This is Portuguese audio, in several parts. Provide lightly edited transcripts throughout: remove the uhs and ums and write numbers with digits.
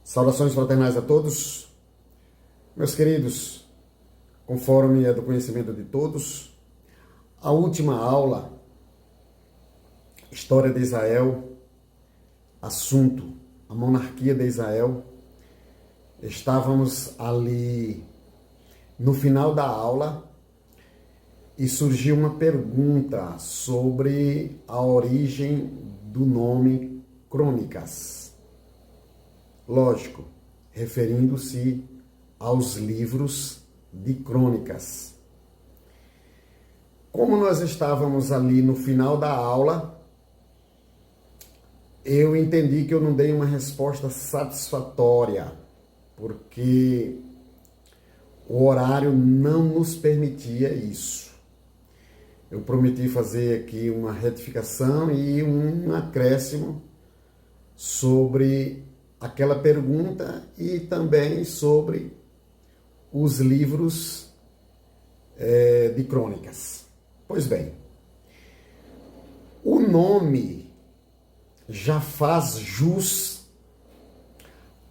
Saudações fraternais a todos, meus queridos, conforme é do conhecimento de todos, a última aula, História de Israel, assunto, a monarquia de Israel, estávamos ali no final da aula e surgiu uma pergunta sobre a origem do nome Crônicas. Lógico, referindo-se aos livros de crônicas. Como nós estávamos ali no final da aula, eu entendi que eu não dei uma resposta satisfatória, porque o horário não nos permitia isso. Eu prometi fazer aqui uma retificação e um acréscimo sobre aquela pergunta e também sobre os livros de crônicas. Pois bem, o nome já faz jus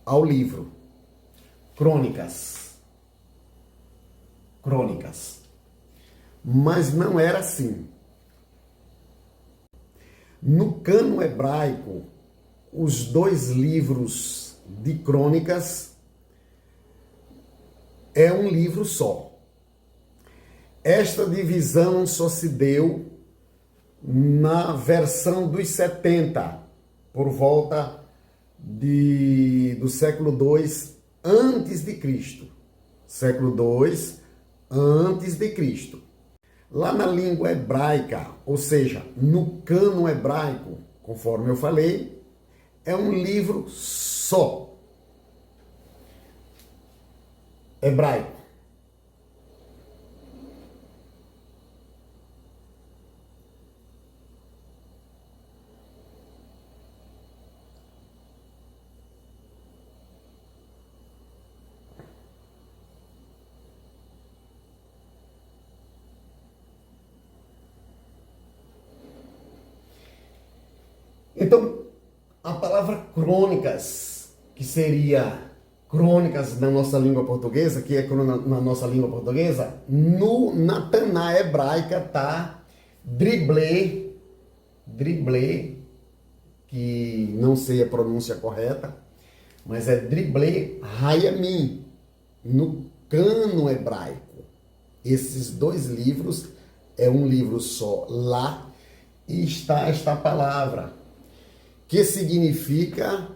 ao livro. Crônicas. Crônicas. Mas não era assim. No cânon hebraico, os dois livros de crônicas é um livro só. Esta divisão só se deu na versão dos 70, por volta do século II antes de Cristo. Século II antes de Cristo. Lá na língua hebraica, ou seja, no cânon hebraico, conforme eu falei, é um livro só. Hebraico. Então, a palavra crônicas, que seria crônicas na nossa língua portuguesa, que é na nossa língua portuguesa, na hebraica tá driblé, que não sei a pronúncia correta, mas é driblé hayamim, no cânon hebraico. Esses dois livros é um livro só lá e está esta palavra, que significa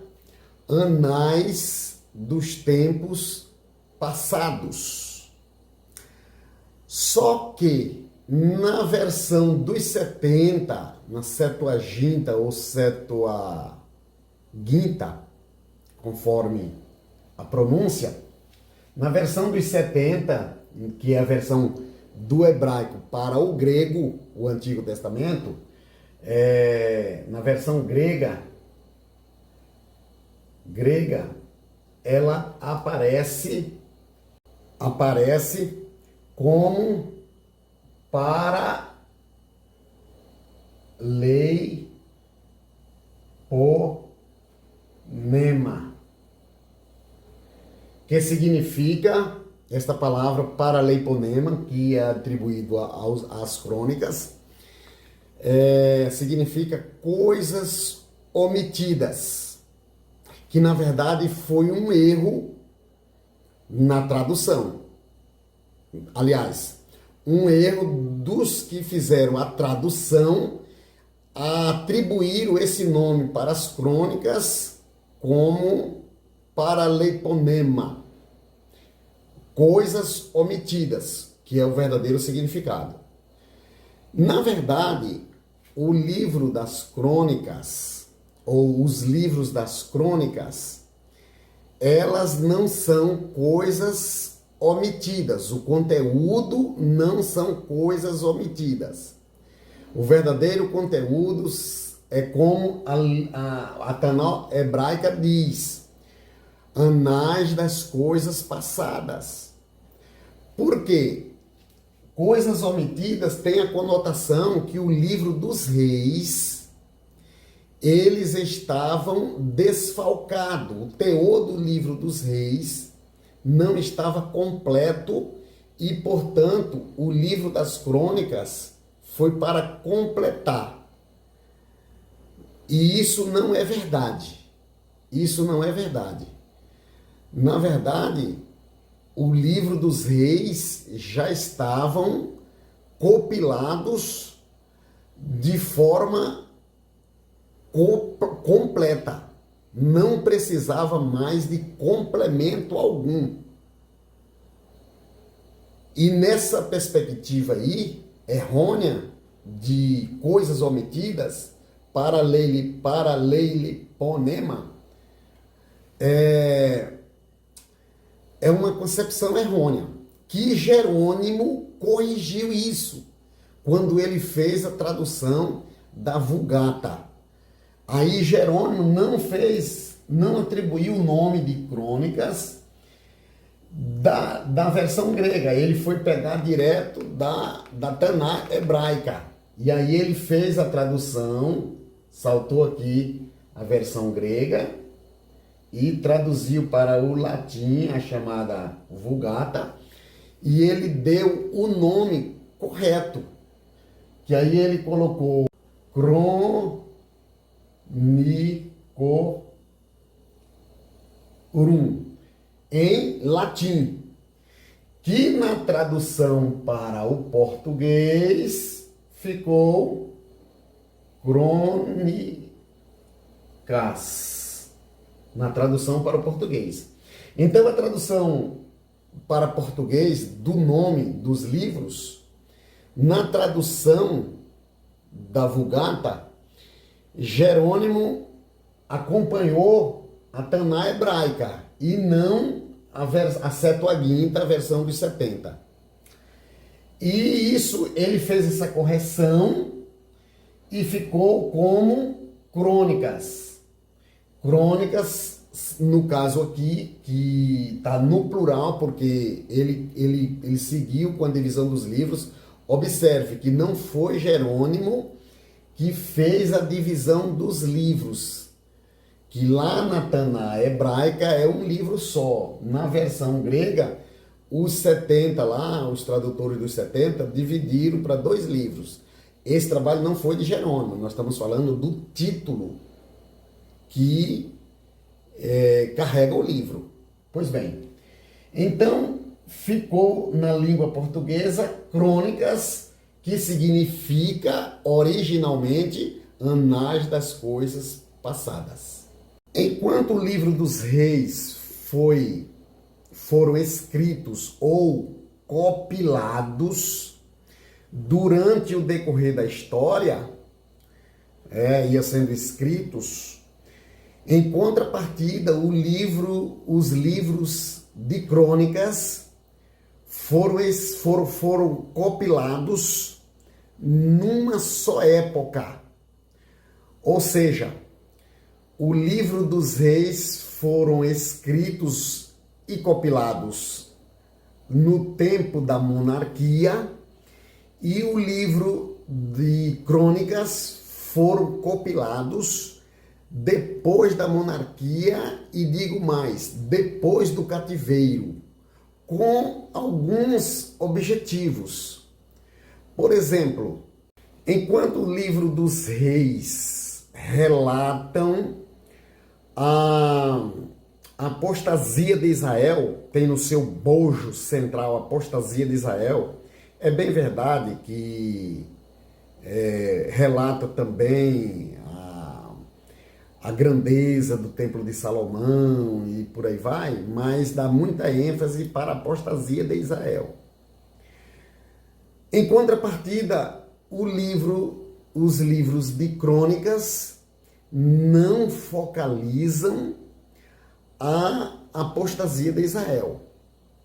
anais dos tempos passados. Só que na versão dos 70, na Septuaginta ou Septuaginta, conforme a pronúncia, na versão dos 70, que é a versão do hebraico para o grego, o Antigo Testamento, na versão grega, ela aparece como para leiponema, que significa, esta palavra para leiponema, que é atribuído às crônicas, significa coisas omitidas, que na verdade foi um erro na tradução. Aliás, um erro dos que fizeram a tradução, atribuíram esse nome para as crônicas como paraleponema, coisas omitidas, que é o verdadeiro significado. Na verdade, o livro das crônicas, ou os livros das crônicas, elas não são coisas omitidas. O conteúdo não são coisas omitidas. O verdadeiro conteúdo é como a Tanakh hebraica diz, anais das coisas passadas. Por quê? Coisas omitidas têm a conotação que o livro dos reis eles estavam desfalcados. O teor do livro dos reis não estava completo e, portanto, o livro das crônicas foi para completar. E isso não é verdade. Isso não é verdade. Na verdade, o livro dos reis já estavam compilados de forma completa. Não precisava mais de complemento algum. E nessa perspectiva aí, errônea, de coisas omitidas, paraleliponema, é uma concepção errônea, que Jerônimo corrigiu isso, quando ele fez a tradução da Vulgata. Aí Jerônimo não atribuiu o nome de crônicas da versão grega, ele foi pegar direto da Taná hebraica. E aí ele fez a tradução, saltou aqui a versão grega e traduziu para o latim, a chamada Vulgata, e ele deu o nome correto, que aí ele colocou Cronicorum, em latim, que na tradução para o português ficou crônicas, na tradução para o português. Então a tradução para português do nome dos livros, na tradução da Vulgata, Jerônimo acompanhou a Taná hebraica e não a Septuaginta, a versão dos 70. E isso, ele fez essa correção e ficou como crônicas. Crônicas, no caso aqui, que está no plural, porque ele seguiu com a divisão dos livros. Observe que não foi Jerônimo que fez a divisão dos livros, que lá na Taná hebraica é um livro só. Na versão grega, os 70 lá, os tradutores dos 70, dividiram para 2 livros. Esse trabalho não foi de Jerônimo, nós estamos falando do título que carrega o livro. Pois bem, então ficou na língua portuguesa crônicas, que significa originalmente anais das coisas passadas. Enquanto o livro dos reis foram escritos ou compilados durante o decorrer da história, ia sendo escritos, em contrapartida, os livros de crônicas foram compilados numa só época. Ou seja, o livro dos reis foram escritos e compilados no tempo da monarquia, e o livro de crônicas foram compilados depois da monarquia e, digo mais, depois do cativeiro, com alguns objetivos. Por exemplo, enquanto o livro dos reis relatam a apostasia de Israel, tem no seu bojo central a apostasia de Israel, é bem verdade que relata também a grandeza do Templo de Salomão e por aí vai, mas dá muita ênfase para a apostasia de Israel. Em contrapartida, os livros de crônicas não focalizam a apostasia de Israel.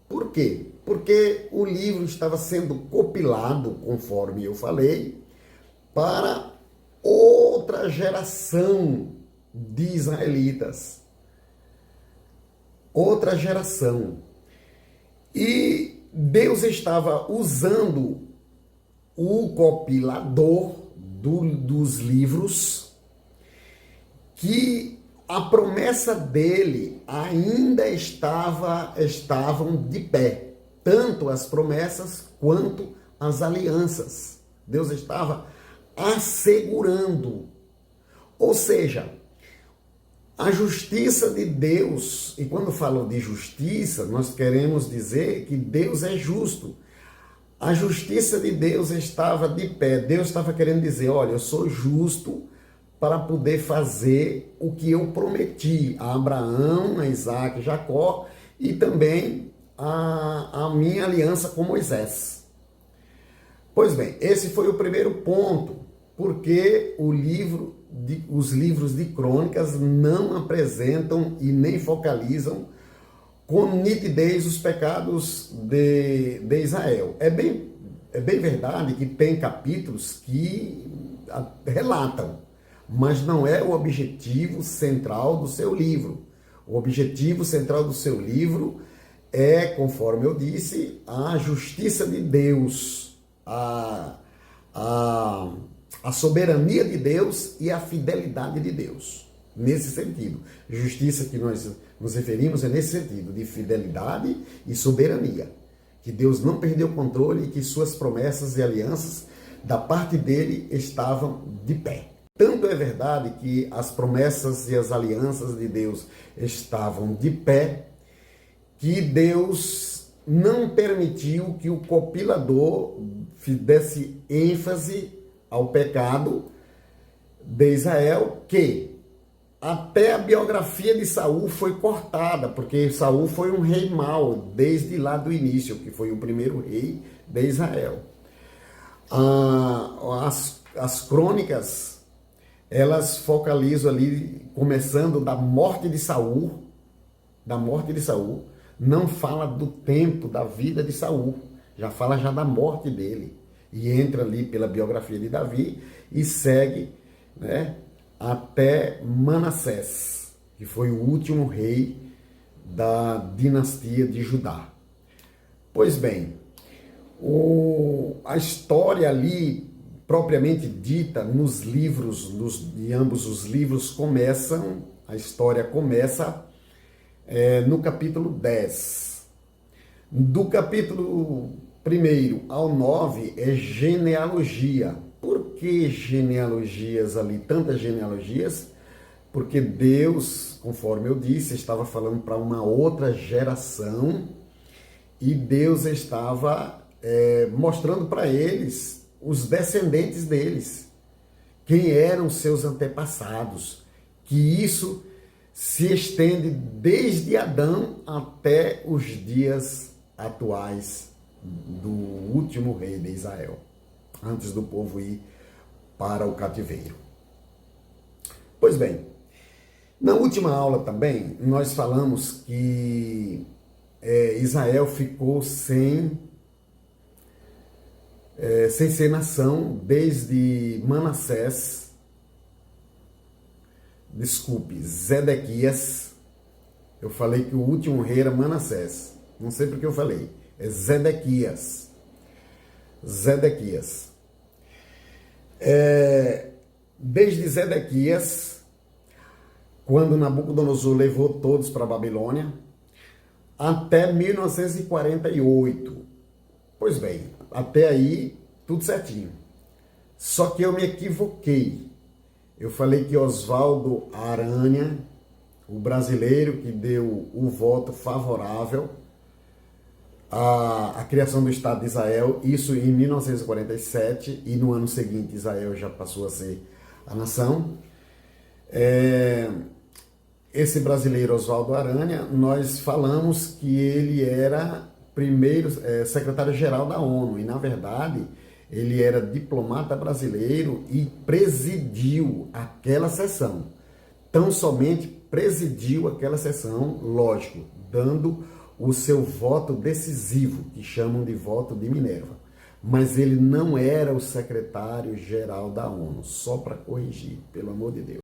Por quê? Porque o livro estava sendo compilado, conforme eu falei, para outra geração de israelitas. Outra geração. E Deus estava usando o compilador dos livros que a promessa dele ainda estavam de pé, tanto as promessas quanto as alianças. Deus estava assegurando. Ou seja, a justiça de Deus, e quando falo de justiça, nós queremos dizer que Deus é justo. A justiça de Deus estava de pé. Deus estava querendo dizer, olha, eu sou justo para poder fazer o que eu prometi a Abraão, a Isaac, Jacó e também a minha aliança com Moisés. Pois bem, esse foi o primeiro ponto, porque os livros de crônicas não apresentam e nem focalizam com nitidez os pecados de Israel. É bem verdade que tem capítulos que relatam, mas não é o objetivo central do seu livro. O objetivo central do seu livro é, conforme eu disse, a justiça de Deus, a soberania de Deus e a fidelidade de Deus. Nesse sentido, justiça que nós nos referimos é nesse sentido, de fidelidade e soberania. Que Deus não perdeu o controle e que suas promessas e alianças da parte dele estavam de pé. Tanto é verdade que as promessas e as alianças de Deus estavam de pé, que Deus não permitiu que o compilador desse ênfase ao pecado de Israel, que até a biografia de Saul foi cortada, porque Saul foi um rei mau desde lá do início, que foi o primeiro rei de Israel. As crônicas, elas focalizam ali, começando da morte de Saul, não fala do tempo da vida de Saul, já fala já da morte dele, e entra ali pela biografia de Davi e segue, né, até Manassés, que foi o último rei da dinastia de Judá. Pois bem, a história ali, propriamente dita, nos livros, em ambos os livros a história começa no capítulo 10. Do capítulo 1 ao 9 é genealogia. Por que genealogias ali? Tantas genealogias? Porque Deus, conforme eu disse, estava falando para uma outra geração e Deus estava mostrando para eles os descendentes deles, quem eram seus antepassados, que isso se estende desde Adão até os dias atuais do último rei de Israel, antes do povo ir para o cativeiro. Pois bem, na última aula também, nós falamos que Israel ficou sem ser nação desde Zedequias. Eu falei que o último rei era Manassés, não sei porque eu falei, é Zedequias. Desde Zedequias, quando Nabucodonosor levou todos para a Babilônia, até 1948. Pois bem, até aí tudo certinho. Só que eu me equivoquei. Eu falei que Oswaldo Aranha, o brasileiro que deu o voto favorável à criação do Estado de Israel, isso em 1947, e no ano seguinte Israel já passou a ser a nação. Esse brasileiro Oswaldo Aranha, nós falamos que ele era primeiro secretário-geral da ONU, e na verdade ele era diplomata brasileiro e presidiu aquela sessão. Tão somente presidiu aquela sessão, lógico, dando o seu voto decisivo, que chamam de voto de Minerva. Mas ele não era o secretário-geral da ONU, só para corrigir, pelo amor de Deus.